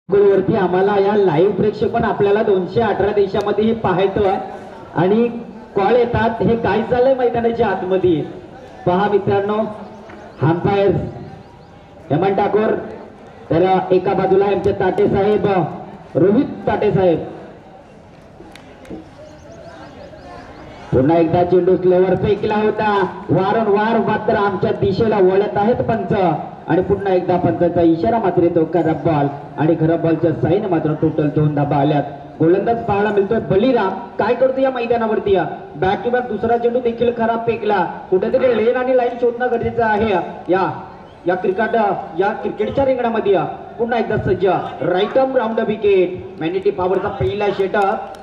वरती आम्हाला या लाईव्ह प्रेक्षेपण आपल्याला 218 देशामध्ये पाहायचं आणि कॉल येतात हे काय चाललंय मैदानाच्या आतमध्ये पहा मित्रांनो. अंपायर हेमंत ठाकूर तर एका बाजूला आमचे ताटे साहेब रोहित ताटे साहेब. पुन्हा एकदा चेंडू स्लोवर फेकला होता. वारंवार मात्र आमच्या दिशेला वळत आहेत पंच आणि पुन्हा एकदा पंचाचा इशारा मात्र येतो खराब बॉल आणि खराब बॉलच्या साईन मात्र टोटल 2 धाबा आल्यात. गोलंदाज पाहायला मिळतोय बलिराम. काय करतो या मैदानावरती बॅक टू बॅक दुसरा चेंडू देखील खराब फेकला. कुठेतरी लेन आणि लाईन शोधणं गरजेचं आहे या क्रिकेटच्या रिंगणामध्ये. पुन्हा एकदा सज्ज right arm round wicket. Magnetic पॉवरचा पहिला षटक.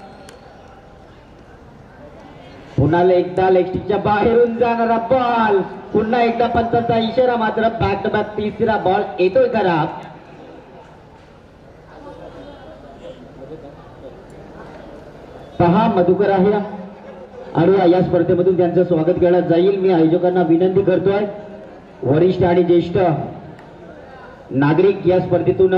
पुन्हा एकदा लेगस्टिकच्या बाहेरून जाणारा बॉल. पुन्हा एकदा पंचाचा इशारा मात्र बॅक टू बॅक तिसरा बॉल येतोय खराब. पहा मधुकर आहे आणि या स्पर्धेमधून त्यांचं स्वागत केलं जाईल. मी आयोजकांना विनंती करतोय वरिष्ठ आणि ज्येष्ठ नागरिक या स्पर्धेतून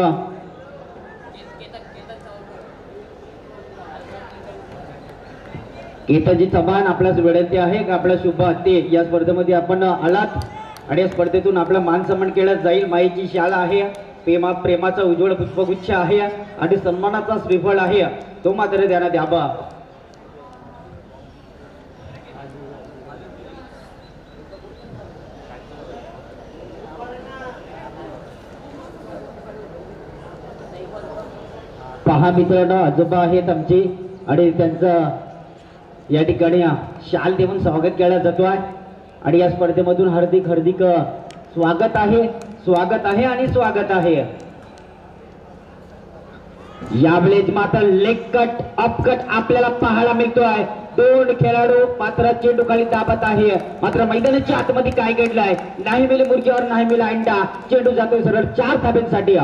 केतनजी चव्हाण आपल्याच विनंती आहे की आपल्या शुभ हत्ते या स्पर्धेमध्ये आपण आलात आणि या स्पर्धेतून आपला मान सन्मान केला जाईल. माईची शाला आहे, प्रेमाचा उज्ज्वल पुष्पगुच्छ आहे आणि सन्मानाचा श्रीफळ आहे तो मात्र देण्यात यावा. पहा मित्रांनो आजोबा आहेत आमचे आणि त्यांचं या ठिकाणी शाल देऊन स्वागत केलं जातो आहे आणि या स्पर्धेमधून हार्दिक हार्दिक स्वागत आहे आणि स्वागत आहे. यावेळेस मात्र लेग कट अपकट आपल्याला पाहायला मिळतोय. 2 खेळाडू मात्र चेंडू खाली दाबत आहे. मात्र मैदानाच्या आतमध्ये काय घडलंय नाही मिले मुर्ग्यावर नाही मिला अंडा. चेंडू जातोय सरळ 4 धाब्यांसाठी.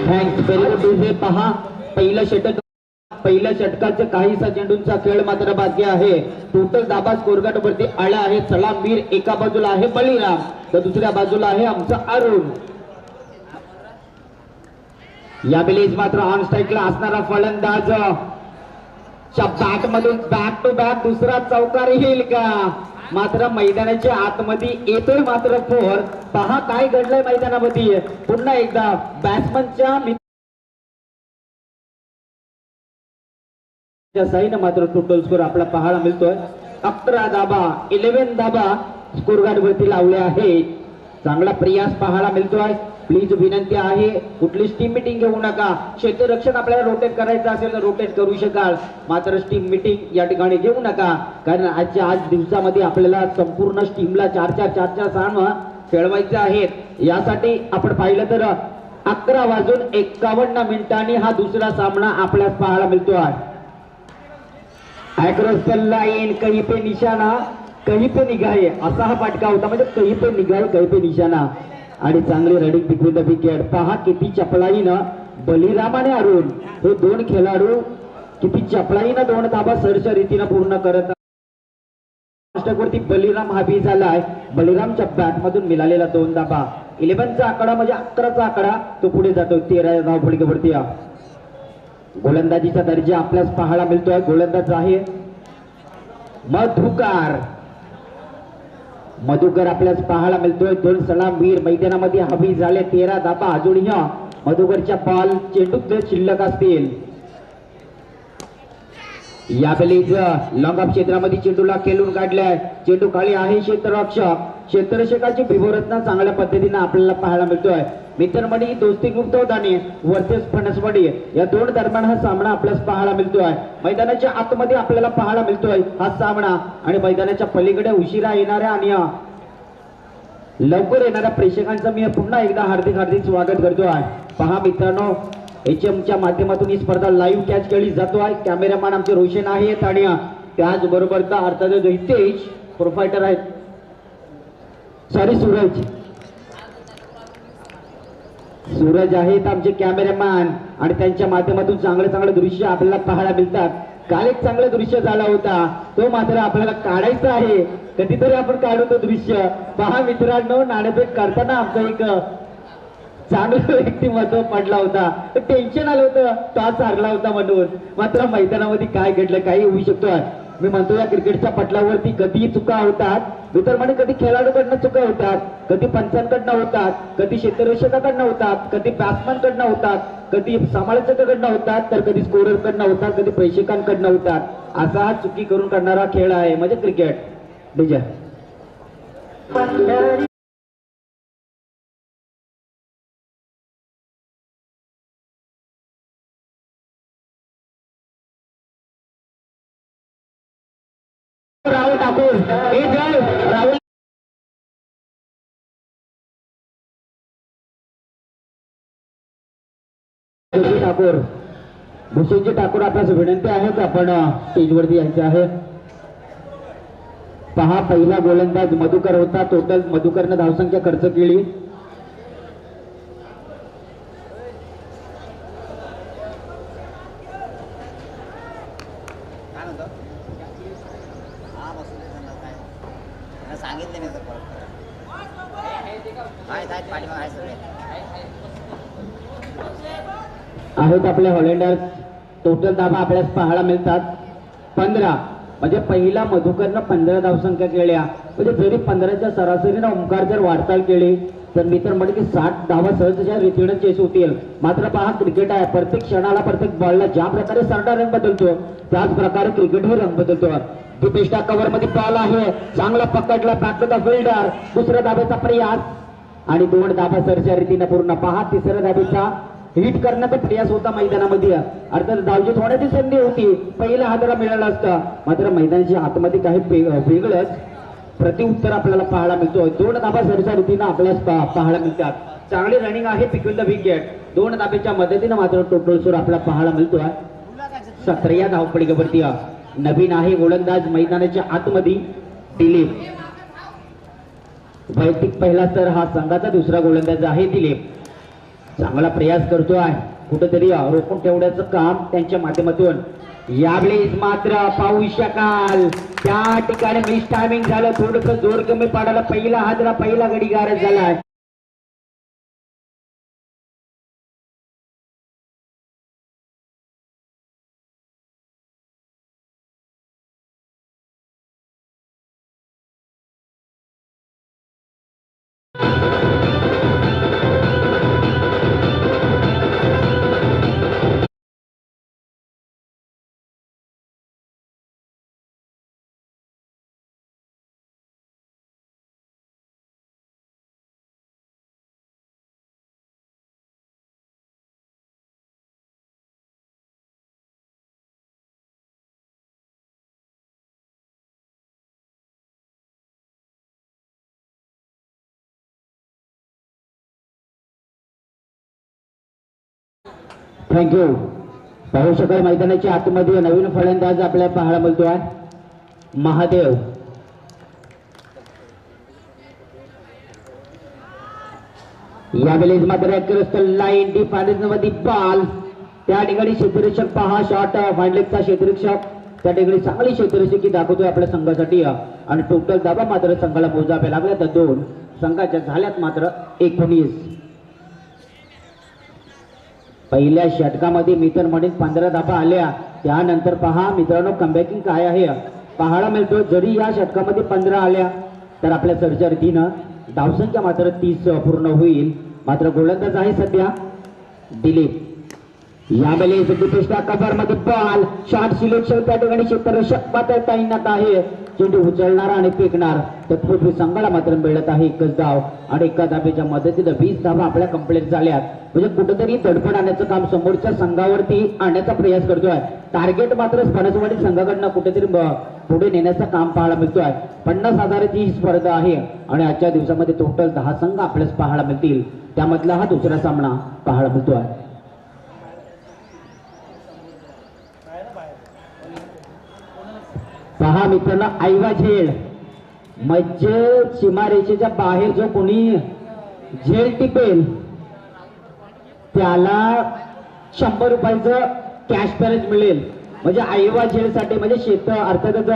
Thanks very good. पहा पहिल्या षटकाचे काहीसा चेंडूंचा खेळ मात्र बाकी आहे. टोटल दाबा स्कोरकार्ड वरती आला आहे. सलामीर एका बाजूला आहे बलिराम तर दुसऱ्या बाजूला आहे आमचा अरुण. यावेळेस मात्र ऑन स्ट्राईकला असणारा फलंदाज बॅट मधून बॅक टू बॅक दुसरा चौकार येईल का. मात्र मैदानाच्या आतमध्ये येतोय मात्र 4. पहा काय घडलंय मैदानामध्ये. पुन्हा एकदा बॅट्समनच्या साईनं मात्र टोटल स्कोर आपला पाहायला मिळतोय 11 धाबा 11 धाबा स्कोर कार्ड वरती लावले आहे. चांगला प्रयास पाहायला मिळतोय. प्लीज विनंती आहे कुठलीच टीम मिटिंग घेऊ नका. क्षेत्ररक्षक आपल्याला रोटेट करायचं असेल तर रोटेट करू शकाल मात्र टीम मिटिंग या ठिकाणी घेऊ नका कारण आज दिवसामध्ये आपल्याला संपूर्ण टीमला 4-4 सामना खेळवायचे आहेत. यासाठी आपण पाहिलं तर 11:51 हा दुसरा सामना आपल्याला पाहायला मिळतो आहे. अक्रॉस द लाईन कहीं पे निशाणा कहीं पे निगाहे असा हा फटका होता. म्हणजे कहीं पे निगाहे कहीं पे निशाणा आणि चांगली रनिंग बिटवीन द विकेट. पहा किती चपळाईनं बलिराम आणि अरुण हे 2 खेळाडू किती चपळाईनं 2 धाबा सरच्या रीतीनं पूर्ण करत वरती बलिराम हावी झालाय. बलिरामच्या बॅट मधून मिळालेला 2 धाबा. 11चा आकडा म्हणजे 11चा आकडा तो पुढे जातो 13 धावफलकेवरती. गोलंदाजीचा दर्जा आपल्यास पाहायला मिळतोय. गोलंदाज आहे मधुकर आपल्यास पाहायला मिळतोय. 2 सलामीर मैदानामध्ये हवी झाले 13 धाबा अजूनही मधुकरच्या बॉल चेंडू शिल्लक असतील. यावेळेस लॉंग ऑफ क्षेत्रामध्ये चेंडूला खेळून काढलाय. चेंडू खाली आहे क्षेत्ररक्षकाची विभोरत्न चांगल्या पद्धतीने आपल्याला पाहायला मिळतोय. मित्रमंडळी दोस्ती गुप्तवदानी वर्सेस फणसवाडी या 2 दरम्यान हा सामना आपल्याला पाहायला मिळतोय. मैदानाच्या आतमध्ये आपल्याला पाहायला मिळतोय हा सामना आणि मैदानाच्या पलीकडे उशिरा येणाऱ्या आणि लवकर येणाऱ्या प्रेक्षकांचं मी पुन्हा एकदा हार्दिक स्वागत करतो आहे. पहा मित्रांनो HM च्या माध्यमातून ही स्पर्धा लाईव्ह कॅच केली जातो आहे. कॅमेरामॅन आमचे रोशन आहेत आणि त्याचबरोबर अर्थात हितेश प्रोफायटर आहेत, सॉरी सूरज आहेत आमचे कॅमेरामॅन आणि त्यांच्या माध्यमातून चांगले दृश्य आपल्याला पाहायला मिळतात. काल एक चांगलं दृश्य झाला होता, तो मात्र आपल्याला काढायचा आहे. कधीतरी आपण काढू तो दृश्य. पहा मित्रांनो, नाणेफेक करताना आमचं एक चांगलं व्यक्तिमत्व पडला होता. टेन्शन आलं होतं, टॉस हारला होता म्हणून. मात्र मैदानामध्ये काय घडलं काही होऊ शकतो. मी म्हणतो या क्रिकेटच्या पटलावरती कधी चुका होतात मित्रमंडळी, कधी खेळाडूकडनं चुका होतात, कधी पंचांकडनं होतात, कधी क्षेत्ररक्षकाकडनं होतात, कधी बॅट्समॅनकडनं होतात, कधी समालोचकाकडनं होतात, तर कधी स्कोररकडनं होतात, कधी प्रेक्षकांकडनं होतात. असा हा चुकी करून करणारा खेळ आहे म्हणजे क्रिकेट. विजय राहुल ठाकूर हे जय राहुल ठाकूर भूषणजी ठाकूर आपल्यास विनंती आहे की आपण स्टेजवरती यायचे आहे. पहा पहिला गोलंदाज मधुकर होता. टोटल मधुकरनं धावसंख्या खर्च केली. आहेत आपले हॉलेंडर्स. टोटल धावा आपल्यास पाहायला मिळतात 15. म्हणजे पहिला मधुकरनं 15 धावसंख्या केल्या. म्हणजे जरी 15च्या सरासरीनं ओंकार जर वाटचाल केली तर मी तर म्हणतो की 60 धावा सहजच्या रीतीने चेस होतील. मात्र पहा क्रिकेट आहे, प्रत्येक क्षणाला प्रत्येक बॉलला ज्या प्रकारे सरडा रंग बदलतो त्याच प्रकारे क्रिकेटही रंग बदलतो. दीपेशला कव्हर मध्ये बॉल आहे, चांगला पकडला बॅक टू द फिल्डर. दुसऱ्या धाब्याचा प्रयास आणि 2 धाबा सरच्या रीतीने पूर्ण. पहा तिसऱ्या धाब्याचा हिट करण्याचा प्रयास होता मैदानामध्ये. अर्थात धावजीत होण्याची संधी होती, पहिला हादरा मिळाला असता. मात्र मैदानाच्या आतमध्ये काही वेगळंच प्रतिउत्तर आपल्याला पाहायला मिळतो. 2 धाबा सरच्या रीतीनं आपल्याला पाहायला मिळतात. चांगली रनिंग आहे, पिकविल द विकेट. 2 धाब्याच्या मदतीनं मात्र टोटल स्कोर आपल्याला पाहायला मिळतोय 17 धावपडीवरती. नवीन आहे गोलंदाज मैदानाच्या आतमध्ये दिलीप. वैयक्तिक पहिला तर हा संघाचा दुसरा गोलंदाज आहे दिलीप. चांगला प्रयास करतोय, कुठेतरी रोखून ठेवण्याचं काम त्यांच्या माध्यमातून. यावेळेस मात्र पाहू शकाल त्या ठिकाणी मिस टायमिंग झालं, थोडंसं जोर कमी पाडायला. पहिला हादरा पहिला गडी गारद झाला. थँक्यू. पाहू शकाल मैदानाच्या आतमध्ये नवीन फलंदाज आपल्याला पाहायला मिळतोय महादेव. यावेळेस मात्र लाईन डिफेन्स मध्ये बॉल. त्या ठिकाणी क्षेत्ररक्षक पहा शॉट फांडलेकचा क्षेत्ररक्षक त्या ठिकाणी चांगली क्षेत्ररक्षकी दाखवतोय आपल्या संघासाठी. आणि टोटल धाबा मात्र संघाला मोजावे लागल्या तर 2 संघाच्या झाल्यात मात्र 19. पहिल्या षटकामध्ये मित्र म्हणून 15 धाबा आल्या. त्यानंतर पहा मित्रांनो कमबॅकिंग काय आहे पाहायला मिळतो. जरी या षटकामध्ये 15 आल्या तर आपल्या सरच्या रीतीनं धावसंख्या मात्र 30 पूर्ण होईल. मात्र गोलंदाज आहे सध्या दिलीप. यावेळेस दीपेशला कव्हर मध्ये बॉल. शॉट सिलेक्शन त्या ठिकाणी क्षेत्ररक्षक मात्र तैनात आहे. चेंडू उचलणार आणि फेकणार. तत्पूर्वी संघाला मात्र मिळत आहे 1 धाव आणि 1 धाब्याच्या मदतीने 20 धावा आपल्या कंप्लीट झाल्यात. म्हणजे कुठेतरी दडपण आणण्याचं काम समोरच्या संघावरती आणण्याचा प्रयास करतोय. टार्गेट मात्र फणसवाडी संघाकडनं कुठेतरी पुढे नेण्याचं काम पाहायला मिळतोय. 50,000ची ही स्पर्धा आहे आणि आजच्या दिवसामध्ये टोटल 10 संघ आपल्याला पाहायला मिळतील. त्यामधला हा दुसरा सामना पाहायला मिळतोय. मित्रांनो आईवा झेल म्हणजे सीमारेषेच्या बाहेर जो कोणी झेल टिपेल त्याला 100 रुपयाचं कॅश प्राइज मिळेल. म्हणजे आईवा झेल साठी म्हणजे शेत अर्थातच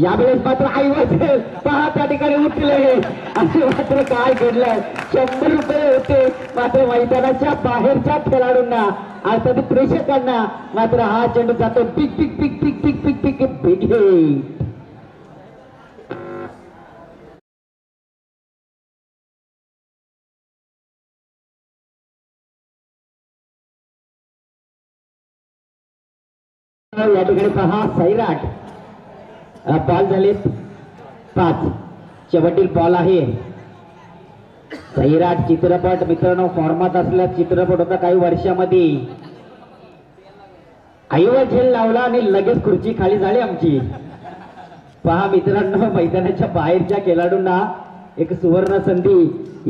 यावेळेस मात्र आईवा झेल पहा त्या ठिकाणी उठले आणि मात्र काय घडलंय 100 रुपये होते मात्र मैदानाच्या बाहेरच्या खेळाडूंना अर्थात प्रेक्षकांना मात्र हा चेंडू जातो big big big big big big big big hit. या ठिकाणी पहा सैराट बॉल झाले 5 शेवटील बॉल आहे. सैराट चित्रपट मित्रांनो फॉर्मात असला चित्रपट होता काही वर्षामध्ये. आईवर झेल लावला आणि लगेच खुर्ची खाली झाली आमची. पहा मित्रांनो मैदानाच्या बाहेरच्या खेळाडूंना एक सुवर्ण संधी.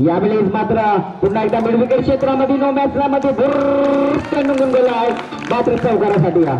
यावेळेस मात्र पुन्हा एकदा मिडविकेट क्षेत्रामध्ये नो मॅच मध्ये भुर्र निघून गेलाय मात्र चौकारासाठी या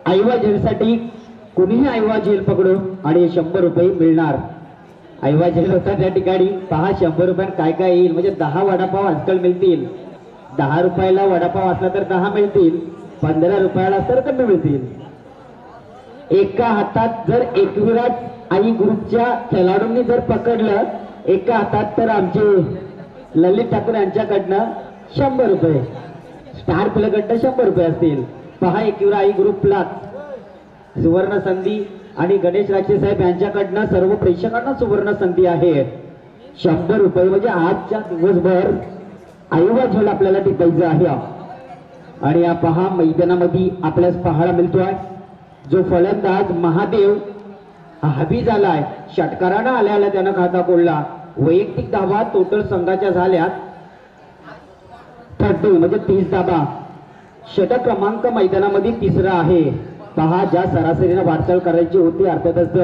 आईवा झेलसाठी कोणीही आईवा झेल पकडू आणि 100 रुपये मिळणार. आईवा झेल होता त्या ठिकाणी पहा 100 रुपयात काय काय येईल. म्हणजे 10 वडापाव आजकाल मिळतील. 10 रुपयाला वडापाव असला तर 10 मिळतील. 15 रुपयाला तर कमी मिळतील. एका हातात जर एकविराट आई ग्रुपच्या खेळाडूंनी जर पकडलं एका हातात तर आमचे ललित ठाकूर यांच्याकडनं 100 रुपये स्टार प्लेकडनं 100 रुपये असतील. पहा एकविरा आई ग्रुपला सुवर्ण संधी आणि गणेश राक्षे साहेब यांच्याकडनं सर्व प्रेक्षकांना सुवर्ण संधी आहे. 100 रुपये म्हणजे आजच्या दिवसभर आईवा झेल आपल्याला टिपायचं आहे. आणि या पहा मैदानामध्ये आपल्यास पाहायला मिळतोय जो फलंदाज महादेव हबी झालाय. षटकारानं आल्याला त्यानं खाता कोडला. वैयक्तिक धावा टोटल संघाच्या झाल्यात 30 म्हणजे 30 धावा. षटक क्रमांक मैदानामध्ये 3रा आहे. पहा ज्या सरासरीनं वाटचाल करायची होती अर्थातच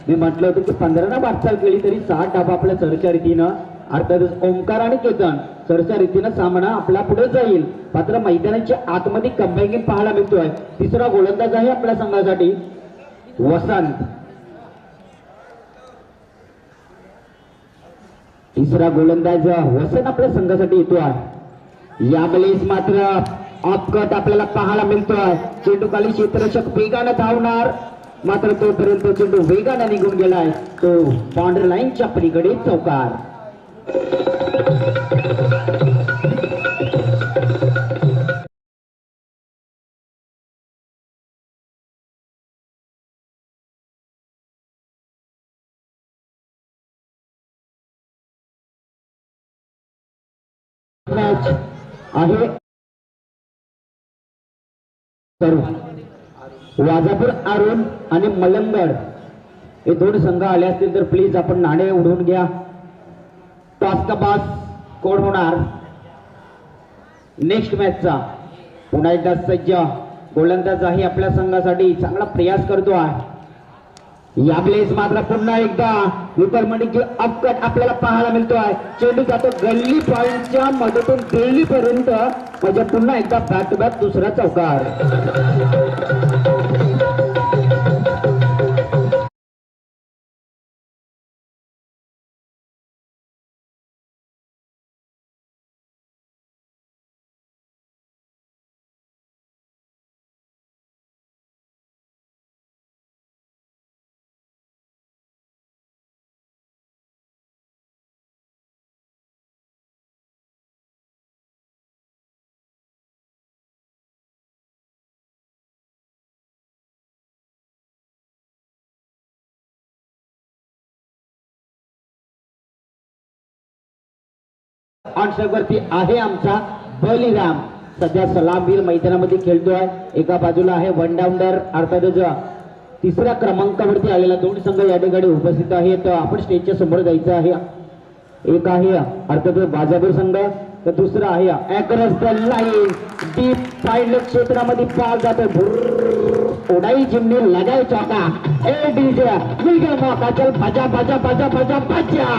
मी म्हटलं होतं की 15 वाटचाल केली तरी 60 धावा आपल्या सरच्या रीतीनं अर्थातच ओंकार आणि केतन सरच्या रीतीनं सामना आपला पुढे जाईल. मात्र मैदानाच्या आतमध्ये कंबाईन पाहायला मिळतोय. 3रा गोलंदाज आहे आपल्या संघासाठी वसंत. 3रा गोलंदाज वसंत आपल्या संघासाठी येतोय. यावेळेस मात्र अपकट आपल्याला पाहायला मिळतोय. चेंडू खाली क्षेत्ररक्षक वेगानं धावणार मात्र तोपर्यंत चेंडू वेगानं निघून गेलाय. तो बाउंड्री लाईनच्या पलीकडे चौकार. मॅच आहे वाजापूर अरुण आणि मलंगड हे 2 संघ आले असतील तर प्लीज आपण नाणे उडवून घ्या. टॉस का पास कोण होणार नेक्स्ट मॅचचा. पुन्हा एकदा सज्ज गोलंदाज आहे आपल्या संघासाठी चांगला प्रयास करतो आहे. यावेळेस मात्र पुन्हा एकदा विपरमणीची अपकट आपल्याला पाहायला मिळतोय. चेंडू जातो गल्ली पॉइंटच्या मधून दिल्ली पर्यंत म्हणजे पुन्हा एकदा बॅक टू बॅक 2रा चौकार. ऑन वरती आहे आमचा बलिराम. सध्या सलामवीर मैदानामध्ये खेळतोय. एका बाजूला आहे वन डाऊनर अर्थातच तिसऱ्या क्रमांकावरती आलेला दोन संघ या ठिकाणी उपस्थित आहेत. आपण स्टेजच्या समोर जायचं आहे. एक आहे अर्थातच बाजापूर संघ तर दुसरा आहे across the line deep side क्षेत्रामध्ये पार जातो. उडाई चिमणी लगाई चौका ए डीजे मिल गया मौका चल बजा बजा बजा बजा बजा.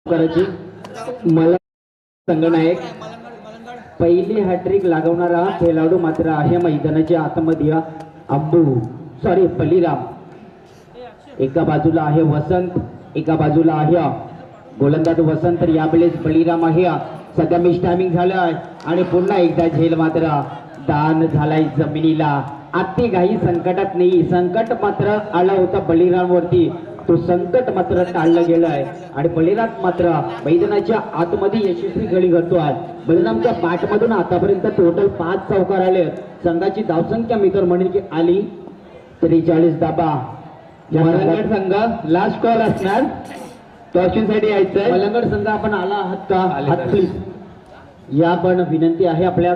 करायची मला संघनायक पहिली हॅट्रिक लागवणारा खेळाडू मात्र आहे मैदानाच्या आतमध्ये बलिराम. एका बाजूला आहे वसंत, एका बाजूला आहे गोलंदाज वसंत. तर यावेळेस बलिराम आहे. सध्या मिस टायमिंग झालाय आणि पुन्हा एकदा झेल मात्र दान झालाय जमिनीला. आत्ती घाई संकटात नाही, संकट मात्र आला होता बलिराम वरती, तो संकट मात्र टाळलं गेलंय आणि बलिराम मात्र मैदानाच्या आतमध्ये यशस्वी गडी करतोय. बलिरामच्या बॅटमधून आतापर्यंत टोटल 5 चौकार आले. संघाची धावसंख्या मित्र म्हणेल की आली 43 धाबा. मलंगड संघ लास्ट कॉल असणार, टॉर्चसाठी यायचंय. मलंगड संघ आपण आला आहात का? हात प्लीज या पण विनंती आहे आपल्या.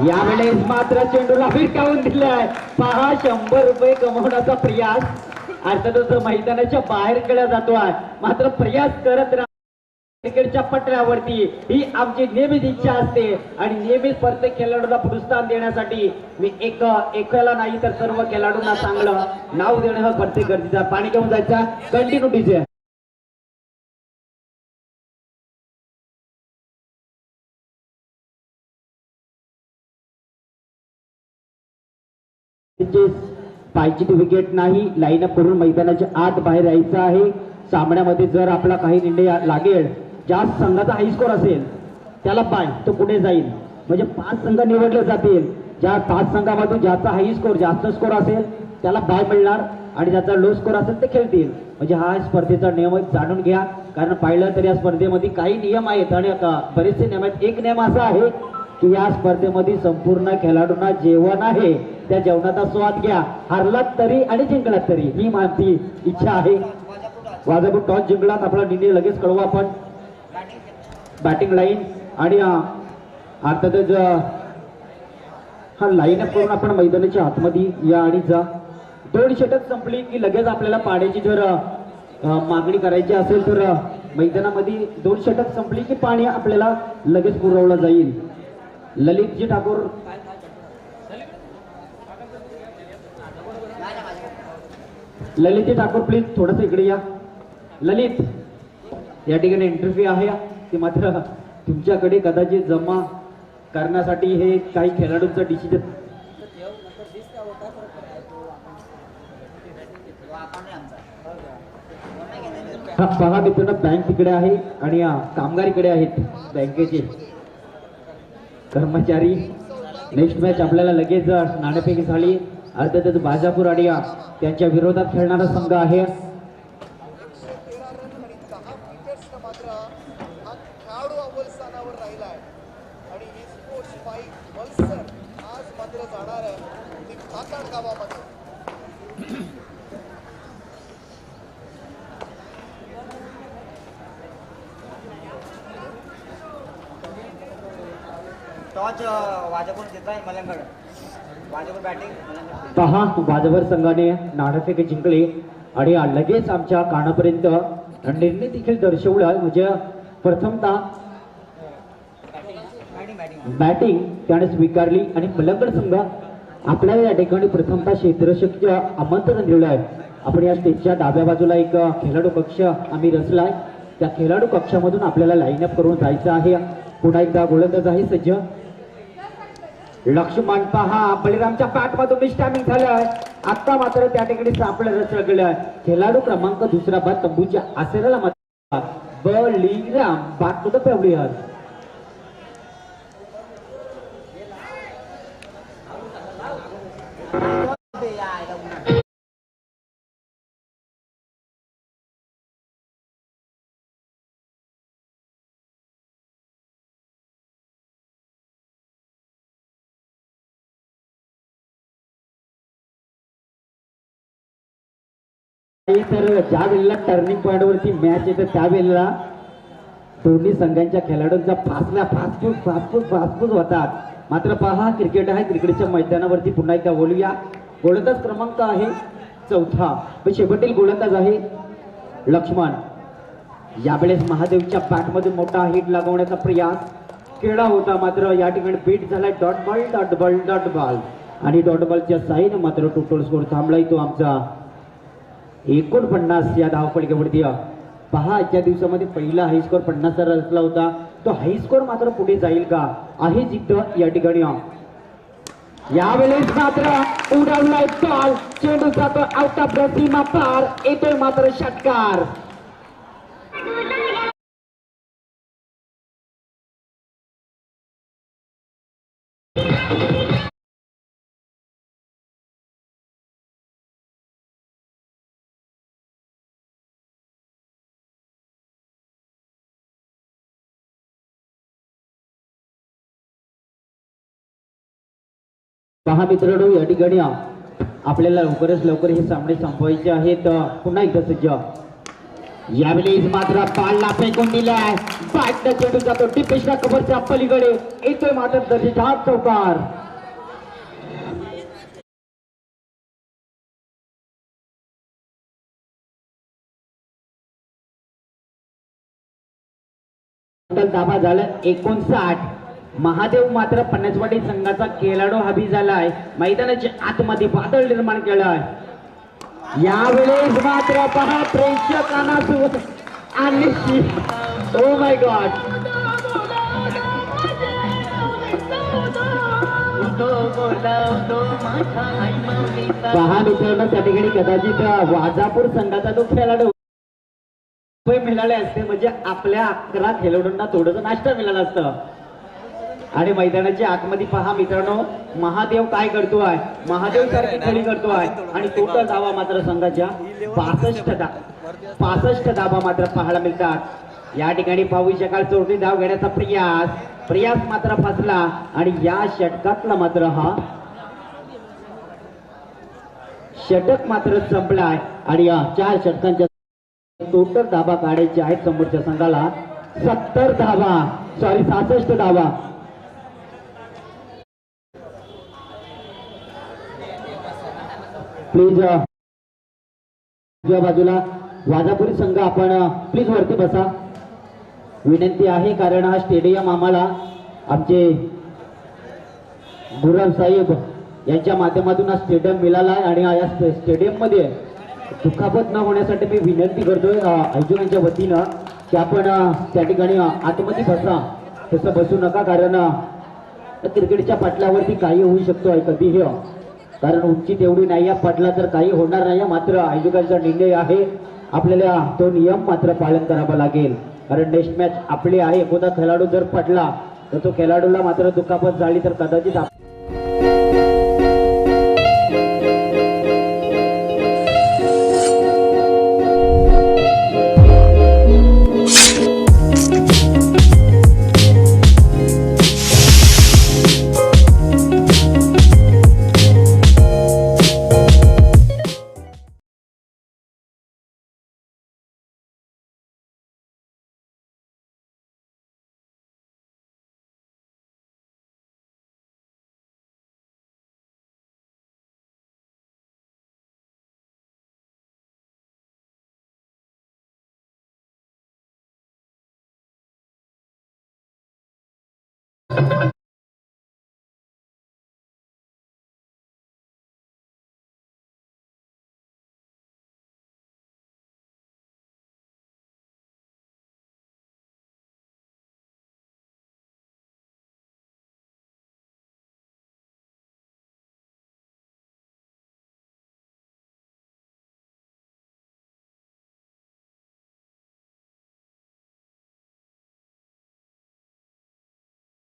यावेळेस मात्र चेंडूला फिरकावून दिलाय. पहा 100 रुपये कमवण्याचा प्रयास अर्थातच मैदानाच्या बाहेर केला जातोय, मात्र प्रयास करत राहा क्रिकेटच्या पटऱ्यावरती. ही आमची नेहमीच इच्छा असते आणि नेहमीच प्रत्येक खेळाडूला प्रोत्साहन देण्यासाठी मी एकाला नाही तर सर्व खेळाडूंना चांगलं नाव देणं हे प्रत्येक गरजेचं. पाणी घेऊन जायचा कंटिन्यू डीजे. पाहिजे ती विकेट नाही, लाईनअप करून मैदानाच्या आत बाहेर यायचं आहे. सामन्यामध्ये जर आपला काही निर्णय लागेल, ज्या संघाचा हाय स्कोर असेल त्याला बाय तो पुढे जाईल. म्हणजे 5 संघ निवडले जातील. ज्या 5 संघामधून ज्याचा हाय स्कोर जास्त स्कोर असेल त्याला बाय मिळणार आणि ज्याचा लो स्कोर असेल ते खेळतील. म्हणजे हा स्पर्धेचा नियम जाणून घ्या, कारण पाहिलं तर या स्पर्धेमध्ये काही नियम आहेत आणि बरेचसे नियम आहेत. एक नियम असा आहे की या स्पर्धेमध्ये संपूर्ण खेळाडूंना जेवण आहे, त्या जेवणाचा स्वाद घ्या. हरलात तरी आणि जिंकलात तरी, ही माझी इच्छा आहे. वाजापूर टॉस जिंकलात आपला निर्णय लगेच कळवू आपण. बॅटिंग लाईन आणि अर्थातच हा लाईनअप करून आपण मैदानाच्या आतमध्ये या आणि जा. 2 षटक संपली की लगेच आपल्याला पाण्याची जर मागणी करायची असेल तर मैदानामध्ये 2 षटक संपली की पाणी आपल्याला लगेच पुरवलं जाईल. ललितजी ठाकूर प्लीज थोडस इकडे या. ललित या ठिकाणी एंट्री आहे ती मात्र तुमच्याकडे कदाचित जमा करण्यासाठी हे काही खेळाडूंचा डिसिजन. पहा मित्रांनो, बँक तिकडे आहे आणि कामगार इकडे आहेत. बँकेचे कर्मचारी. नेक्स्ट मॅच आपल्याला लगेच नाणेफेक झाली. अर्थातच बाजापूर आणि त्यांच्या विरोधात खेळणारा संघ आहे. पहा वाजवर संघाने नाणेफेक जिंकले आणि लगेच आमच्या कानापर्यंत निर्णय देखील दर्शवला. म्हणजे प्रथमतः बॅटिंग त्याने स्वीकारली आणि मलंगड संघ आपल्याला या ठिकाणी प्रथमतः क्षेत्ररक्षक आमंत्रण दिलं आहे. आपण या स्टेजच्या डाव्या बाजूला एक खेळाडू कक्ष आम्ही रचलाय. त्या खेळाडू कक्षामधून आपल्याला लाईनअप करून जायचं आहे. पुन्हा एकदा गोलंदाज आहे सज्ज लक्ष्मण. पहा बलिरामच्या बॅटमधून मिसटायमिंग झालंय. आता मात्र त्या ठिकाणी सापडलं रचलं गेलं. खेळाडू क्रमांक 2 बाद तंबूच्या आसेराला मात्र बलिराम बॅक टू द पेव्हलियन. तर ज्या वेळेला टर्निंग पॉइंट वरती मॅच येते त्यावेळेला दोन्ही संघांच्या खेळाडूंचा फासफूस होतात। मात्र पहा क्रिकेट आहे, क्रिकेटच्या मैदानावरती पुन्हा एकदा बोलूया। गोलंदाज क्रमांक आहे 4था, पण शेवटील गोलंदाज आहे लक्ष्मण। यावेळेस महादेवच्या बॅटमध्ये मोठा हिट लागवण्याचा प्रयास केला होता, मात्र या ठिकाणी बीट झालाय डॉट बॉल आणि डॉट बॉलच्या साईन मात्र टोटल स्कोर थांबलाय तो आमचा 49 या धावफलकावरती। पहा आजच्या दिवसामध्ये पहिला हाय स्कोर 50 रनला होता, तो हाय स्कोर मात्र पुढे जाईल का आहे जिद्द या ठिकाणी। यावेळेस मात्र उडवलाय बॉल, चेंडू जातो आउट ऑफ द सीमा पार, येतोय मात्र षटकार। पहा मित्रांनो, या ठिकाणी आपल्याला लवकर हे सामने संपवायचे आहेत। पुन्हा एकदा सज्ज यावेळेस मात्र बॉलला फेकून दिलाय, बॅटने चेंडू जातो टिपेशला कव्हरच्या पलीकडे, येतोय मात्र दर्जेदार चौकार। दाबा झाला 59। महादेव मात्र 50 वाटी संघाचा खेळाडू हबी झालाय, मैदानाच्या आतमध्ये वादळ निर्माण केलाय। यावेळेस मात्र पहा प्रेक्षकांना आणि ओ माय गॉड, पहा मित्रांनो त्या ठिकाणी कदाचित वाजापूर संघाचा तो खेळाडू मिळाले असते, म्हणजे आपल्या 11 खेळाडूंना थोडस नाश्ता मिळाला असतं। आणि मैदानाच्या आतमध्ये पहा मित्रांनो, महादेव काय करतोय, महादेव सारखी खेळी करतोय आणि टोटल धावा मात्र संघाच्या 65 धावा मात्र पाहायला मिळतात। या ठिकाणी पाहू शकाल चौथी धाव घेण्याचा प्रयास मात्र फसला आणि या षटकातला मात्र हा षटक मात्र संपलाय आणि या 4 षटकांच्या टोटल धावा काढायचे आहेत समोरच्या संघाला 66 धावा। प्लीज बाजूला वाजापुरी संघ आपण प्लीज वरती बसा, विनंती आहे, कारण हा स्टेडियम आम्हाला आमचे गुरव साहेब यांच्या माध्यमातून हा स्टेडियम मिळाला आहे आणि या स्टेडियम मध्ये दुखापत न होण्यासाठी मी विनंती करतोय आयोजकांच्या वतीनं की आपण त्या ठिकाणी आतमध्ये बसा, तसं बसू नका, कारण क्रिकेटच्या पटलावरती काही होऊ शकतो आहे कधीही, कारण उंची तेवढी नाही पडला तर काही होणार नाही। मात्र आयोजकांचा निर्णय आहे, आपल्याला तो नियम मात्र पालन करावा लागेल, कारण नेक्स्ट मॅच आपली आहे। एखादा खेळाडू जर पडला तर तो खेळाडूला मात्र दुखापत झाली तर कदाचित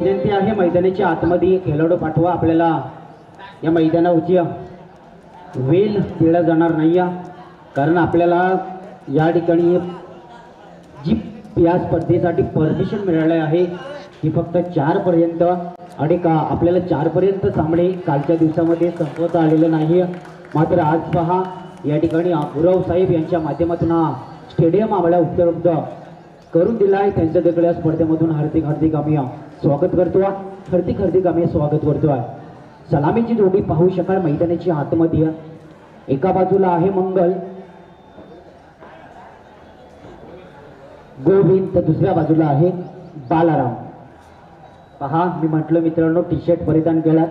विनंती आहे, मैदानाच्या आतमध्ये खेळाडू पाठवा, आपल्याला या मैदानावरची वेल दिला जाणार नाही, कारण आपल्याला या ठिकाणी जी या स्पर्धेसाठी परमिशन मिळाली आहे ती फक्त 4 पर्यंत आणि आपल्याला 4 पर्यंत सामने कालच्या दिवसामध्ये संपवता आलेले नाही। मात्र आज पहा या ठिकाणी गुरव साहेब यांच्या माध्यमातून हा स्टेडियम आम्हाला उपलब्ध करून दिला आहे. त्यांच्या देखील या स्पर्धेमधून हार्दिक हार्दिक आम्ही स्वागत करतो. हार्दिक हार्दिक आम्ही स्वागत करतोय. सलामीची जोडी पाहू शकाल मैदानाची आतमध्ये. एका बाजूला आहे मंगल गोविंद तर दुसऱ्या बाजूला आहे बालाराम. पहा मी म्हटलं मित्रांनो टी शर्ट परिधान केलात.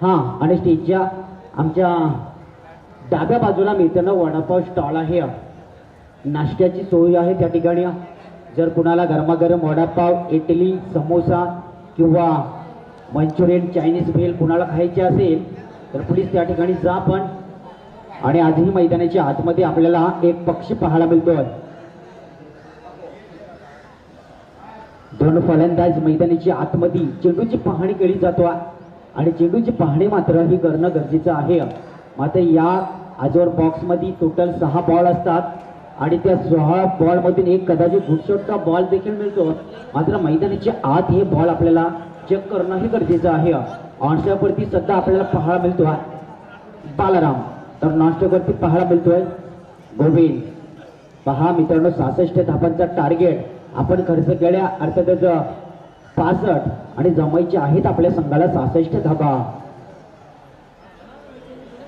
हां आणि स्टेजच्या आमच्या डाव्या बाजूला मित्रांनो वडापाव स्टॉल आहे. नाश्त्याची सोय आहे त्या ठिकाणी. जर कुणाला गरमागरम वडापाव इडली समोसा किंवा मंचुरियन चायनीज भेल कुणाला खायचे असेल तर प्लीज त्या ठिकाणी जा आपण. आणि आजही मैदानाच्या आतमध्ये आपल्याला एक पक्षी पाहायला मिळतोय. दोन फलंदाज मैदानाची आतमध्ये चेंडूची पाहणी केली जातो आणि चेंडूची पाहणी मात्र ही करणं गरजेचं आहे. मात्र या आजवर बॉक्समध्ये टोटल 6 बॉल असतात आणि त्या 6 बॉलमधून एक कदाचित गुडशॉटचा बॉल देखील मिळतो. मात्र मैदानाच्या आत हे बॉल आपल्याला चेक करणं हे गरजेचं आहे. ऑनस्टॉपवरती सध्या आपल्याला पाहायला मिळतोय बालाराम तर नॉनस्टॉपवरती पाहायला मिळतोय गोविंद. पहा मित्रांनो 66 धाबांचा टार्गेट आपण खर्च केल्या अर्थातच 65 आणि जमायचे आहेत आपल्या संघाला 66 धाबा.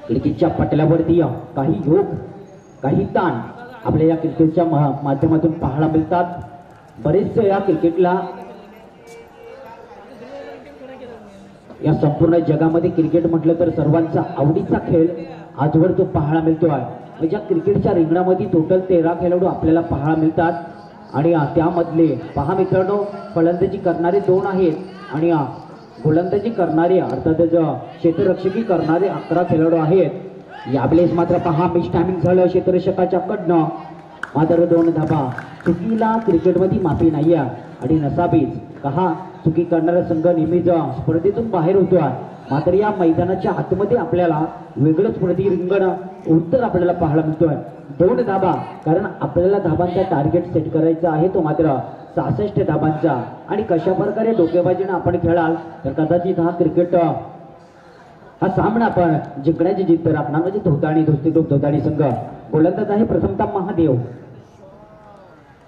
क्रिकेटच्या पटल्यावरती काही योग काही ताण आपल्या या क्रिकेटच्या माध्यमातून पाहायला मिळतात. बरेचसे या क्रिकेटला या संपूर्ण जगामध्ये क्रिकेट म्हटलं तर सर्वांचा आवडीचा खेळ आजवर तो पाहायला मिळतो आहे. म्हणजे क्रिकेटच्या रिंगणामध्ये टोटल 13 खेळाडू आपल्याला पाहायला मिळतात आणि त्यामधले पहा मित्रांनो फलंदाजी करणारे 2 आहेत आणि गोलंदाजी करणारे अर्थातच क्षेत्ररक्षकी करणारे 11 खेळाडू आहेत. यावेळेस मात्र पहा मिस टायमिंग झालं क्षेत्ररक्षकाच्या कडनं. मात्र 2 धाबा. चुकीला क्रिकेटमध्ये माफी नाही आहे आणि नसाबीच कहा चुकी करणारा संघ नेहमीच स्पर्धेतून बाहेर होतो आहे. मात्र या मैदानाच्या आतमध्ये आपल्याला वेगळंच प्रति रिंगण उत्तर आपल्याला पाहायला मिळतोय. 2 धाबा कारण आपल्याला धाबांचा टार्गेट सेट करायचा आहे तो मात्र 66 धाबांचा. आणि कशा प्रकारे डोकेबाजीनं आपण खेळाल तर कदाचित हा क्रिकेट हा सामना आपण जिंकण्याची जिद्द राखणार. म्हणजे धोताणी संघ गोलंदाज आहे प्रथमतः महादेव.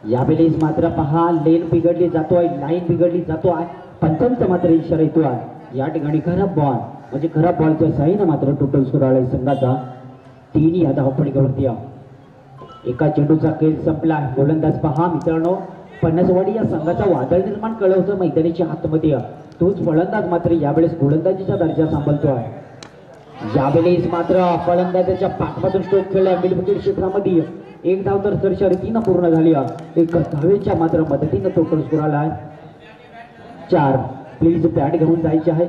यावेळेस मात्र पहा लाईन बिघडली जातोय. पंचांचा मात्र इशारा येतो आहे. या ठिकाणी खराब बॉल म्हणजे खराब बॉलच्या साईनं मात्र टोटल स्कोर आलाय संघाचा 3 या धावपळीवरती. एका चेंडूचा खेळ संपला. गोलंदाज पहा मित्रांनो 50वाडी या संघाचा वादळ निर्माण केलं होतं मैदानाच्या आतमध्ये. तोच फलंदाज मात्र यावेळेस गोलंदाजीचा दर्जा सांभाळतोय. यावेळेस मात्र फलंदाजाच्या पाठमधून स्ट्रोक खेळला मिडविकेट क्षेत्रामध्ये 1 धाव तर सरशर्तीनं पूर्ण झाली. 1 धावेच्या मात्र मदतीनं टोटल स्कोर आलाय 4. प्लीज बॅट घेऊन जायचे आहे.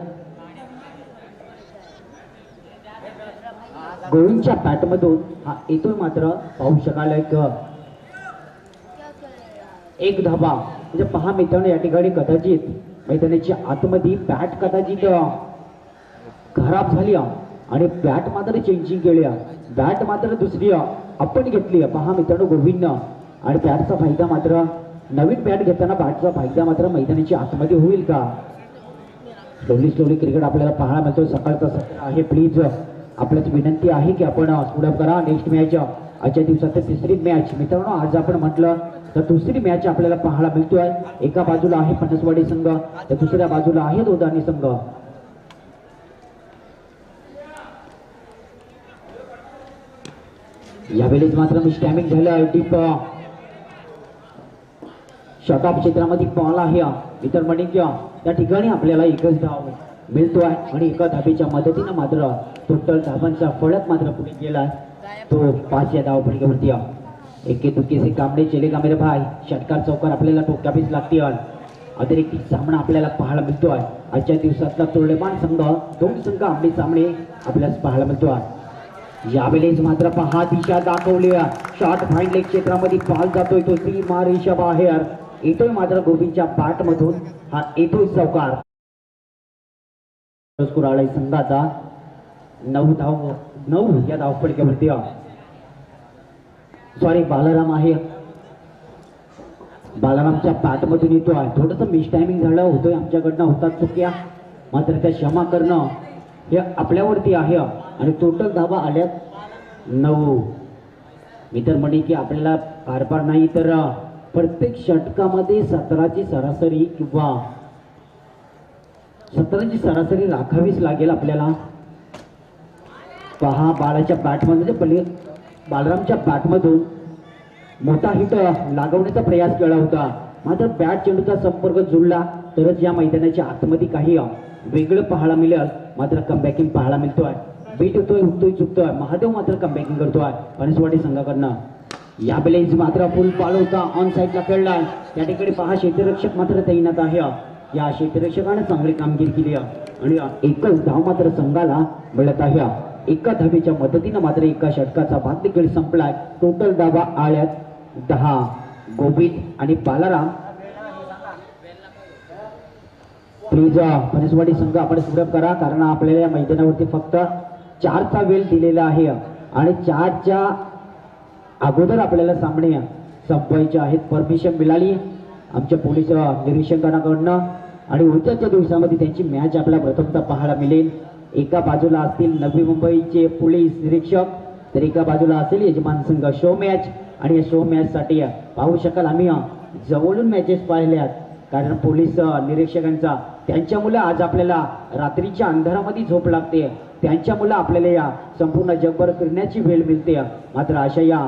गोविंदच्या बॅटमधून हा येतोय मात्र पाहू शकाल एक धाबा. म्हणजे पहा मित्रांनो या ठिकाणी कदाचित मैदानाच्या आतमध्ये बॅट कदाचित खराब झाली आणि बॅट मात्र चेंजिंग केली. बॅट मात्र दुसरी आपण घेतली. पहा मित्रांनो गोविंदनं आणि बॅटचा फायदा मात्र नवीन बॅट घेताना बॅटचा फायदा मात्र मैदानाच्या आतमध्ये होईल का. स्लोली क्रिकेट आपल्याला पाहायला मिळतो. सकाळचा सत्र आहे. प्लीज आपल्याची विनंती आहे की आपण पुढे करा. नेक्स्ट मॅच आजच्या दिवसात 3री मॅच मित्रांनो आज आपण म्हटलं तर 2री मॅच आपल्याला पाहायला मिळतोय. एका बाजूला आहे 50वाडी संघ तर दुसऱ्या बाजूला आहे धोताणी संघ. यावेळेस मात्र मिस टायमिंग झालं. डीप शॉर्टऑफ क्षेत्रामध्ये बॉल आहे इतर म्हणीक त्या ठिकाणी आपल्याला 1च धाव मिळतोय आणि एका धाबेच्या मदतीनं मात्र टोटल धाबांचा फळक मात्र पुढे गेलाय तो 5 या धावपळीवरती. एके दुके से कामडे चले का मेरे भाई. षटकार चौकार आपल्याला टोक्यापीस लागतील. अतिरिक्त सामना आपल्याला पाहायला मिळतोय. आजच्या दिवसातला तुल्यमान संघ 2 संघ आमने सामने आपल्याला पाहायला मिळतोय. यावेळेस मात्र पहा दिशा दाखवली. शॉर्ट फाईन लेग क्षेत्रामध्ये बॉल जातोय तो सीमा रेषा बाहेर येतोय मात्र गोविंदच्या बॅट मधून हा येतोय चौकार. स्कोर आलाय संघाचा 9 या धावपळीवरती. सॉरी बालाराम आहे. बालारामच्या बॅट मधून येतोय. थोडंसं मिस टायमिंग झालं होतोय आमच्याकडनं होतात चुक्या मात्र त्या क्षमा करणं हे आपल्यावरती आहे आणि टोटल धावा आल्यात 9. मी तर म्हणे की आपल्याला फार नाही तर प्रत्येक षटकामध्ये 17ची सरासरी किंवा 17ची सरासरी राखावीच लागेल आपल्याला. पहा बाळाच्या बॅटमध्ये बालरामच्या बॅटमधून मोठा हिट लागवण्याचा प्रयास केला होता, मात्र बॅट चेंडूचा संपर्क जुळला तरच या मैदानाच्या आतमध्ये काही वेगळं पाहायला मिळेल. मात्र कमबॅकिंग पाहायला मिळतोय. बीट होतोय, हुकतोय, चुकतोय. महादेव मात्र कमबॅकिंग करतोय पनसवाडी संघाकडनं. या बेलेज मात्र फुल पाल होता, ऑन साईडला खेळलाय. त्या ठिकाणी पहा क्षेत्ररक्षक मात्र तैनात आहे. या क्षेत्ररक्षकाने चांगली कामगिरी केली आणि एकच धाव मात्र संघाला मिळत आहे. एका धावेच्या मदतीनं मात्र एका षटकाचा भाग देखील संपलाय. टोटल धावा आल्यात 10. गोविंद आणि बालाराम. प्लीज पनसवाडी संघ आपण सुरभ करा, कारण आपल्याला या मैदानावरती फक्त 4चा वेळ दिलेला आहे आणि 4च्या अगोदर आपल्याला सामने संपवायचे आहेत. परमिशन मिळाली आमच्या पोलीस निरीक्षकांकडनं आणि उद्याच्या दिवसामध्ये त्यांची मॅच आपल्याला प्रथमतः पाहायला मिळेल. एका बाजूला असतील नवी मुंबईचे पोलीस निरीक्षक, तर एका बाजूला असेल यजमान संघ. शो मॅच आणि या शो मॅच साठी पाहू शकाल आम्ही जवळून मॅचेस पाहिल्यात, कारण पोलीस निरीक्षकांचा त्यांच्यामुळे आज आपल्याला रात्रीच्या अंधारामध्ये झोप लागते, त्यांच्यामुळे आपल्याला या संपूर्ण जगभर फिरण्याची वेळ मिळते. मात्र अशा या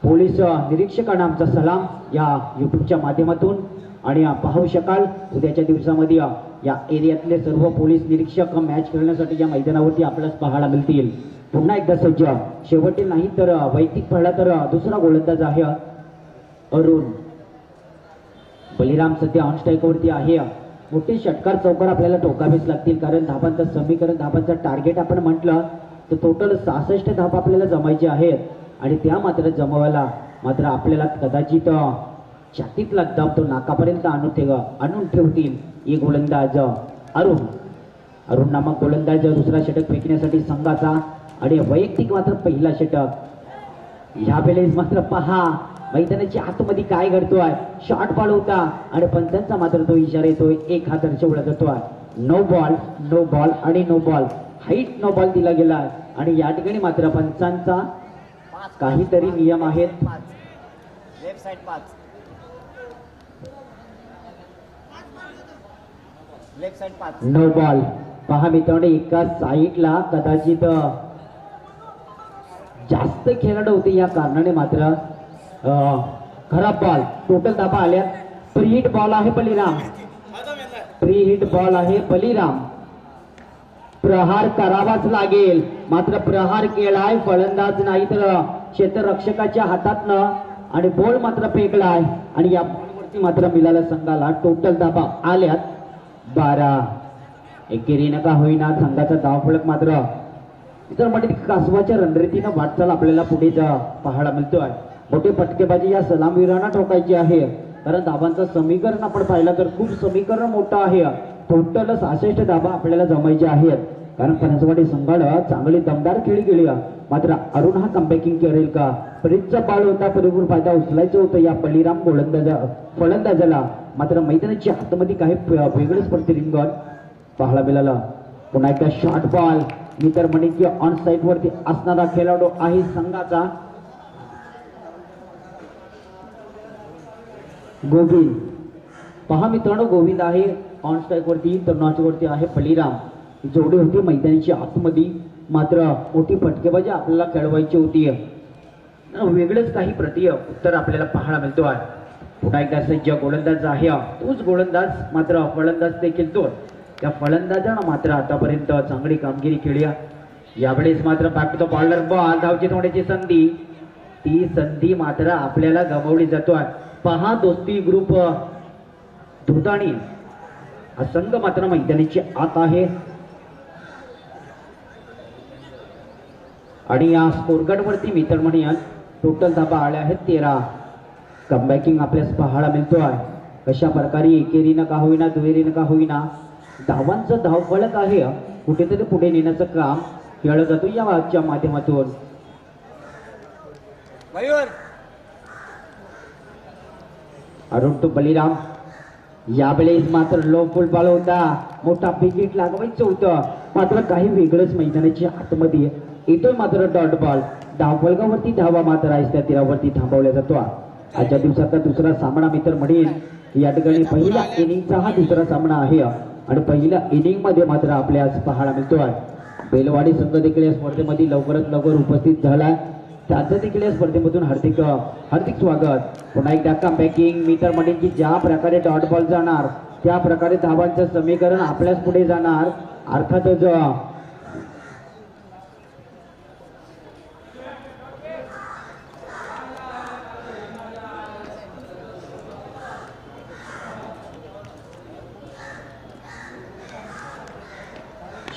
पोलीस निरीक्षकांना आमचा सलाम या यूट्यूबच्या माध्यमातून. आणि पाहू शकाल उद्याच्या दिवसामध्ये या एरियातले सर्व पोलीस निरीक्षक मॅच खेळण्यासाठी या मैदानावरती आपल्याला पाहायला मिळतील. पुन्हा एकदा सज्ज, शेवटी नाही तर वैयक्तिक पाहिला तर दुसरा गोलंदाज आहे अरुण. बलिराम सध्या ऑन स्ट्राईकवरती आहे. मोठे षटकार चौकार आपल्याला टोकावेच लागतील, कारण धाबांचं समीकरण, धाबांचं टार्गेट आपण म्हटलं तर टोटल 66 धाबा आपल्याला जमायचे आहेत आणि त्या मात्र जमवायला मात्र आपल्याला कदाचित छातीतला दब तो नाकापर्यंत आणून ठेवतील हे गोलंदाज अरुण नामक गोलंदाज. दुसरा षटक फेकण्यासाठी संघाचा आणि वैयक्तिक मात्र पहिला षटक. ह्या वेळेस मात्र पहा मैदानाच्या आतमध्ये काय घडतोय. शॉट बॉल होता आणि पंचांचा मात्र तो इशारा येतोय, एक हात दर्शवला जातोय. नो बॉल आणि no ball, height no ball दिला गेला आणि या ठिकाणी मात्र पंचांचा काहीतरी नियम आहेत. Left side 5, left side 5. No ball. पहा मित्रांनो, एका साईडला कदाचित जास्त खेळाडू होते, या कारणाने मात्र खराब बॉल. टोटल धाबा आल्या. प्री हिट बॉल आहे बलिराम, प्री हिट बॉल आहे बलिराम. प्रहार करावाच लागेल, मात्र प्रहार केलाय फलंदाज नाही तर क्षेत्ररक्षकाच्या हातातनं आणि बॉल मात्र फेकलाय आणि या बॉलवरती मात्र मिळाला संघाला. टोटल धाबा आल्यात 12. एकेरीनं का होईना संघाचा धावफलक मात्र इतर म्हणजे कासवाच्या रणनीतीनं वाटचाल आपल्याला पुढे पाहायला मिळतोय. मोठे फटकेबाजी या सलामवीरांना ठोकायची आहे, कारण धाबांचं समीकरण आपण पाहिलं तर खूप समीकरण मोठं आहे. टोटल 66 धाबा आपल्याला जमायचे आहेत, कारण पनसवाडी संघानं चांगली दमदार खेळी केली. मात्र अरुण हा कमबॅकिंग करेल का. परीचा बॉल होता, पुरेपूर फायदा उचलायचं होतं या बलिराम फलंदाजाला. मात्र मैदानाच्या आतमध्ये काही वेगळंच प्रतिरिंगण पाहायला मिळालं. पुन्हा एकदा शॉर्ट बॉल. मी तर म्हणे की ऑन साईड वरती असणारा खेळाडू आहे संघाचा गोविंद. पहा मित्रांनो, गोविंद आहे ऑन स्ट्राईक वरती, तर नॉच वरती आहे बलिराम. जोडी होती मैदानाच्या आतमध्ये, मात्र मोठी फटकेबाजी आपल्याला खेळवायची होती. वेगळंच काही प्रति उत्तर आपल्याला पाहायला मिळतो आहे. पुन्हा एकदा सज्ज गोलंदाज आहे, तोच गोलंदाज मात्र फलंदाज देखील तो. त्या फलंदाजानं मात्र आतापर्यंत चांगली कामगिरी केली. यावेळेस मात्र back to the bowler ball, धावची होण्याची संधी, ती संधी मात्र आपल्याला गमावली जातोय. पहा दोस्ती ग्रुप धुताणी हा संघ मात्र मैदानाची आत आहे आणि या स्कोरकार्ड वरती मित्र म्हणून टोटल धाबा आल्या आहेत 13. कमबॅकिंग आपल्यास पाहायला मिळतोय. कशा प्रकारे एकेरीनं का होईना, दुहेरीनं का होईना धावांचं धावफलक आहे कुठेतरी पुढे नेण्याचं काम केलं जातो या वाच्या माध्यमातून. अरुण तो बलिराम. यावेळेस मात्र लो फुल बॉल होता, मोठा विकेट लागवायचं होतं, मात्र काही वेगळंच मैदानाच्या आतमध्ये इथे मात्र डॉट बॉल धावफलकावरती धावा मात्र आयस्त्या तीरावरती थांबवला जातो. आजच्या दिवसाचा दुसरा सामना मित्र म्हणेल या ठिकाणी पहिल्या इनिंगचा हा दुसरा सामना आहे आणि पहिल्या इनिंग मध्ये मात्र आपल्यास पाहायला मिळतोय. बेलवाडी संघ देखील या स्पर्धेमध्ये लवकरात लवकर उपस्थित झाला. त्यांचं देखील या स्पर्धेमधून हार्दिक हार्दिक स्वागत. पुन्हा एकदा कमबॅकिंग मी तर म्हणेन की ज्या प्रकारे डॉट बॉल जाणार त्या प्रकारे धावांचं समीकरण आपल्याच पुढे जाणार. अर्थातच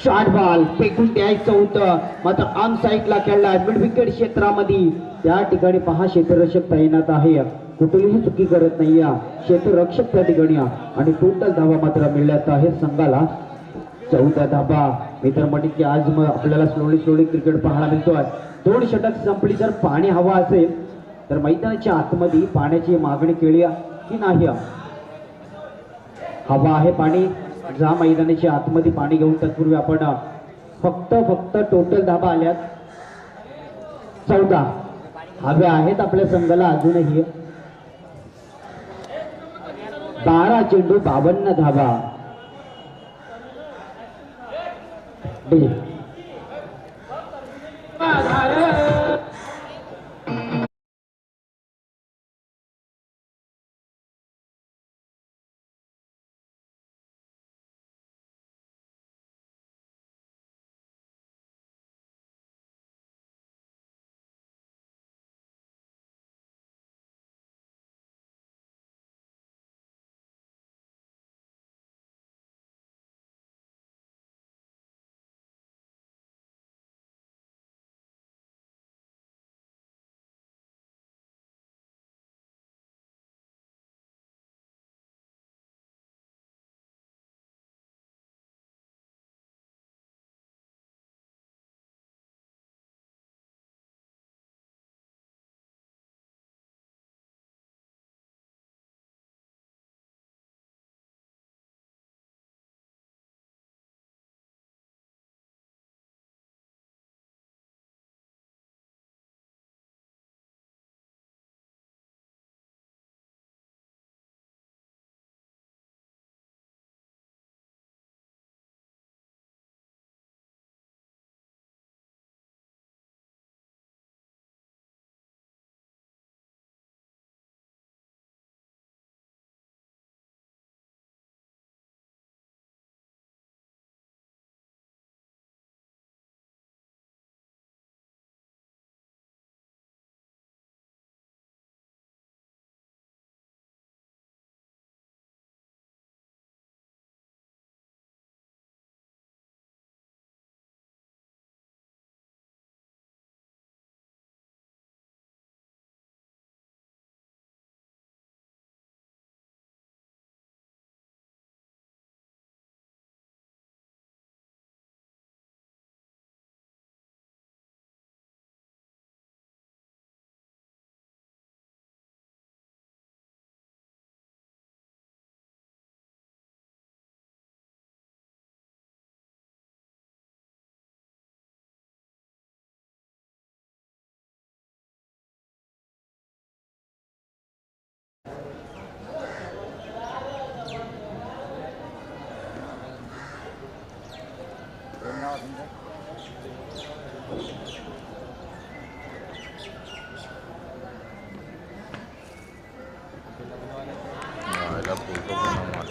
शॉर्ट बॉल फेकून द्यायचं होतं मात्र ऑन साईडला खेळला मिड विकेट क्षेत्रामध्ये. त्या ठिकाणी पहा क्षेत्ररक्षक तैनात आहे, कुठलीही चुकी करत नाही क्षेत्ररक्षक त्या ठिकाणी आणि टोटल धावा मात्र मिळत आहे संघाला 14 धावा. मित्र म्हणते की आज मग आपल्याला स्लोली क्रिकेट पाहायला मिळतोय. 2 षटक संपली. जर पाणी हवा असेल तर मैदानाच्या आतमध्ये पाण्याची मागणी केली की नाही. हवा आहे पाणी, जा मैदानाच्या आतमध्ये पाणी घेऊन. तत्पूर्वी आपण फक्त टोटल धाबा आल्यात 14 हव्या आहेत आपल्या संघाला अजूनही. 12 चेंडू 52 धाबा.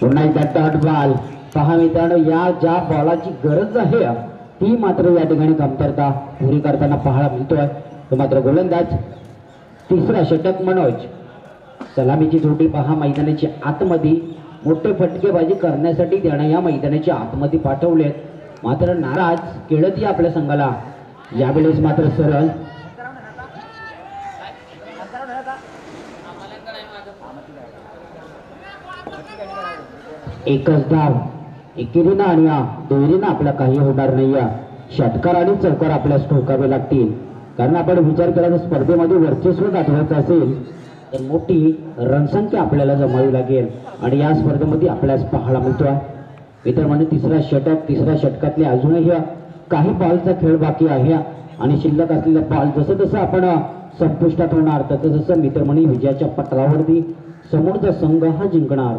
पुन्हा एकदा डॉट बॉल. पहा मित्रांनो, या ज्या बॉलाची गरज आहे ती मात्र या ठिकाणी कमतरता पुरी करताना पाहायला मिळतोय. तो मात्र गोलंदाज तिसरा षटक मनोज. सलामीची जोडी पहा मैदानाच्या आतमध्ये मोठे फटकेबाजी करण्यासाठी त्यानं या मैदानाच्या आतमध्ये पाठवलेत. मात्र नाराज केळत आपल्या संघाला. यावेळेस मात्र सरळ एकच धाव. एकेरीनं आणि दुहेरीनं आपल्या काही होणार नाही. षटकार आणि चौकार आपल्यास ठोकावे लागतील, कारण आपण विचार केला तर स्पर्धेमध्ये वर्चस्व गाठवायचं असेल तर मोठी रणसंख्या आपल्याला जमावी लागेल आणि या स्पर्धेमध्ये आपल्यास पाहायला मिळतोय. मित्र म्हणजे तिसरा षटक, तिसऱ्या षटकातले अजूनही काही बॉलचा खेळ बाकी आहे. आणि शिल्लक असलेला बॉल जसं जसं आपण संपुष्टात होणार तसं जसं मित्रमणी विजयाच्या पटलावरती समोरचा संघ हा जिंकणार.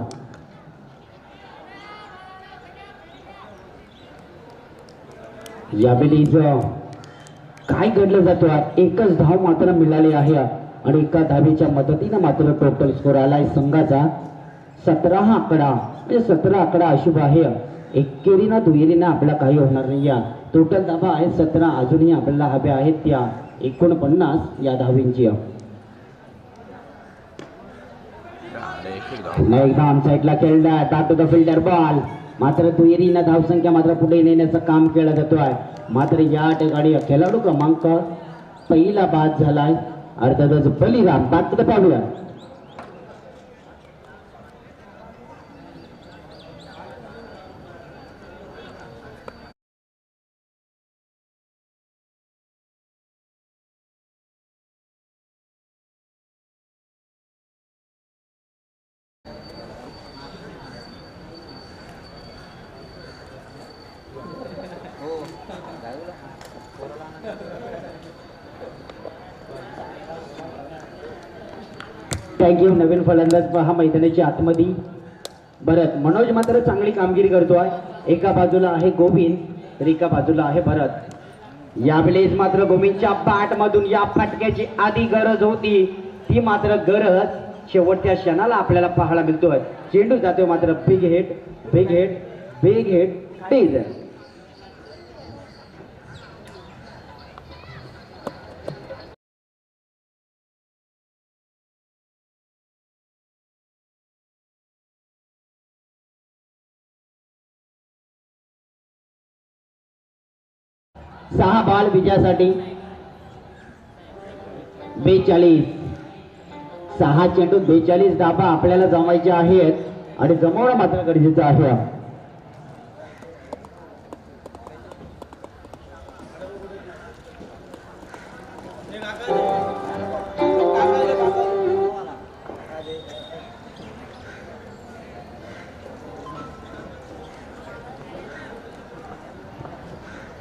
यावेळी काय घडलं जातो, एकच धाव मात्र मिळाली आहे आणि एका धावेच्या मदतीनं मात्र टोटल स्कोर आलाय संघाचा 17 हा आकडा. म्हणजे 17 आकडा अशुभ आहे. एकेरीनं दुहेरीनं आपला काही होणार नाही. टोटल धावा आहेत 17. अजूनही आपल्याला हव्या आहेत त्या 49 या धावींची. पुन्हा एकदा आमच्या एकला खेळला टू द फिल्डर बॉल. मात्र दुहेरीनं धावसंख्या मात्र पुढे नेण्याचं काम केलं जातोय. मात्र या ठिकाणी खेळाडू क्रमांक पहिला बाद झालाय अर्थातच बलिराम. बात पाहूया. थँक्यू. नवीन फलंदाज पहा मैदानाच्या आतमध्ये भरत. मनोज मात्र चांगली कामगिरी करतोय. एका बाजूला आहे गोविंद तर एका बाजूला आहे भरत. यावेळेस मात्र गोविंदच्या बॅट मधून या फटक्याची आधी गरज होती ती मात्र गरज शेवटच्या क्षणाला आपल्याला पाहायला मिळतोय. चेंडू जातोय मात्र big hit big hit big hit taser. सहा बॉल विजयासाठी 42. 6 चेंडू 42 धाबा आपल्याला जमायचे आहेत आणि जमवणं मात्र गरजेचं आहे.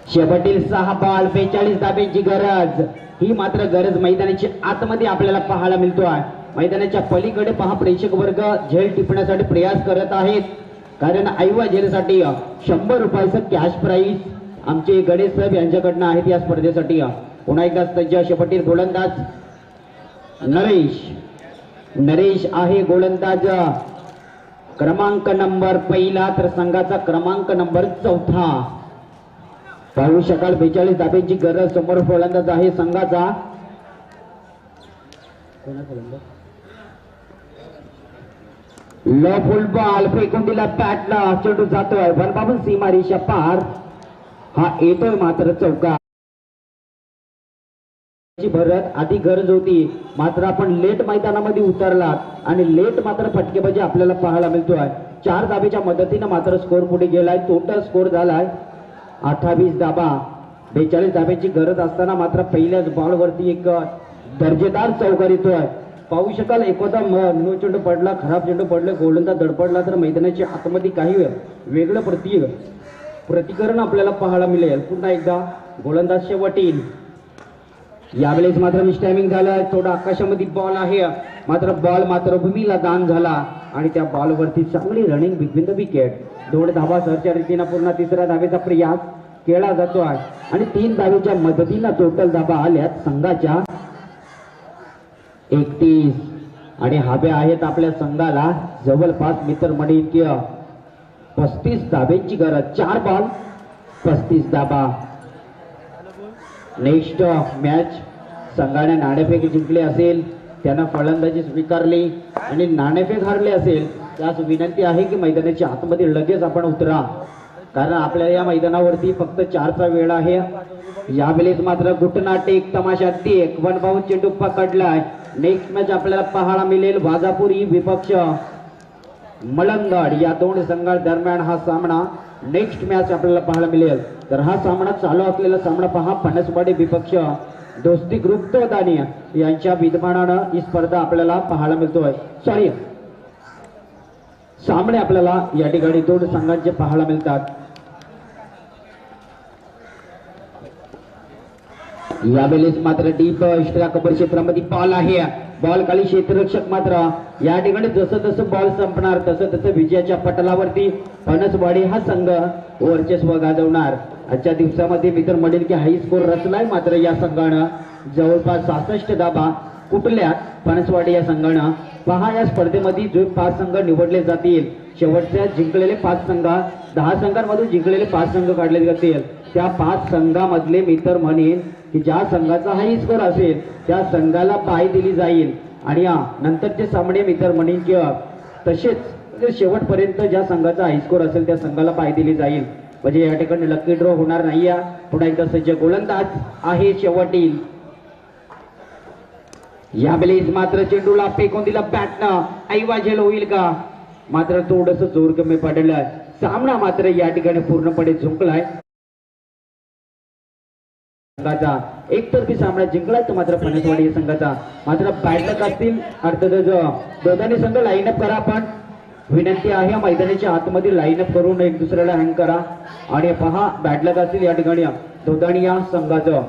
शेवटील 6 बॉल 42 धाब्यांची गरज. ही मात्र गरज मैदानाची आतमध्ये आपल्याला पाहायला मिळतोय. मैदानाच्या पलीकडे पहा प्रेक्षक वर्ग झेल टिपण्यासाठी प्रयास करत आहेत. कारण आईवा झेलसाठी 100 रुपयाचं कॅश प्राईज आमचे गणेश साहेब यांच्याकडनं आहेत या स्पर्धेसाठी. पुन्हा एकदा सज्ज शेवटील गोलंदाज नरेश. नरेश आहे गोलंदाज क्रमांक नंबर पहिला तर संघाचा क्रमांक नंबर 4. पाहू शकाल 42 धाब्यांची गरज. समोर फलंदाज आहे संघाचा लो फुल बॉल फेकून दिला बॅटला. चेंडू जातोय वनबाबून सीमारेषा पार. हा येतोय मात्र चौका. भरत आधी गरज होती मात्र आपण लेट मैदानामध्ये उतरलात आणि लेट मात्र फटकेबाजी आपल्याला पाहायला मिळतोय. 4 धाब्याच्या मदतीनं मात्र स्कोर पुढे गेलाय. टोटल स्कोर झालाय 28 धाबा. 42 धाब्याची गरज असताना मात्र पहिल्याच बॉलवरती एक दर्जेदार चौकार येतोय. पाहू शकाल एखादा नो चेंडू पडला खराब चेंडू पडले गोलंदाज धडपडला तर मैदानाच्या आतमध्ये काही वेगळं प्रतिकरण आपल्याला पाहायला मिळेल. पुन्हा एकदा गोलंदाज शेवटील. यावेळेस मात्र मिसटायमिंग झालं. थोडा आकाशामध्ये बॉल आहे मात्र बॉल मात्र भूमीला दान झाला आणि त्या बॉलवरती चांगली रनिंग बिटवीन द विकेट. 2 धावा सरच्या रीतीनं पुन्हा 3ऱ्या धावेचा प्रयास केला जातो आहे आणि 3 धावेच्या मदतीनं टोटल धावा आल्यात संघाच्या 31 आणि हव्या आहेत आपल्या संघाला जवळपास मित्रमंडळी 35 धाब्यांची गरज. 4 बॉल 35 धाबा. नेक्स्ट मॅच संघाने नाणेफेक जिंकले असेल त्यांना फलंदाजी स्वीकारली आणि नाणेफेक हारले असेल त्यास विनंती आहे की मैदानाच्या आतमध्ये लगेच आपण उतरा. कारण आपल्या या मैदानावरती फक्त 4चा वेळ आहे. यावेळेस मात्र गुटनाटे एक तमाशा देख वन बाउंड चेंडू पकडलाय. नेक्स्ट मॅच आपल्याला पाहायला मिळेल वाजापुरी विपक्ष मलंगड या 2 संघांदरम्यान हा सामना नेक्स्ट मॅच आपल्याला पाहायला मिळेल. तर हा सामना चालू असलेला सामना पहा पणसवाडी विपक्ष दोस्ती ग्रुप तोदानी यांच्या विद्यमानानं ही स्पर्धा आपल्याला पाहायला मिळतोय. सॉरी सामने आपल्याला या ठिकाणी 2 संघांचे पाहायला मिळतात. यावेळेस मात्र डीप एक्स्ट्रा कबर क्षेत्रामध्ये बॉल आहे. बॉल खाली क्षेत्ररक्षक मात्र या ठिकाणी जसं जसं बॉल संपणार तसं तसं विजयाच्या पटलावरती फणसवाडी हा संघ वर्चस्व गाजवणार. आजच्या दिवसामध्ये मी तर म्हणेल की हाय स्कोर रचलाय मात्र या संघानं जवळपास 66 धाबा कुठल्यात फणसवाडी या संघानं. पहा या स्पर्धेमध्ये जो 5 संघ निवडले जातील शेवटच्या जिंकलेले 5 संघ 10 संघांमधून जिंकलेले 5 संघ काढले जातील. त्या 5 संघामधले मी तर म्हणेन की ज्या संघाचा हाय स्कोर असेल त्या संघाला पाय दिली जाईल. आणि नंतरचे सामने मी तर म्हणेन की तसेच शेवटपर्यंत ज्या संघाचा हाय स्कोर असेल त्या संघाला पाय दिली जाईल. म्हणजे या ठिकाणी लकी ड्रॉ होणार नाही. पुन्हा एकदा सज्ज गोलंदाज आहे शेवटील. यावेळेस मात्र चेंडूला फेकून दिला बॅटनं. ऐवाजेल होईल का मात्र थोडस जोर कमी पडलं. सामना मात्र या ठिकाणी पूर्णपणे झुंकलाय. संघाचा एकतर्फी सामना जिंकलाय तर मात्र फणसवाडी संघाचा मात्र बॅटलक असतील. अर्थातच दोघांनी संघ लाईनअप करा. पण विनंती आहे मैदानाच्या आतमध्ये लाईनअप करून एक दुसऱ्याला हँग करा. आणि पहा बॅटलक असतील या ठिकाणी दोघांनी या संघाचं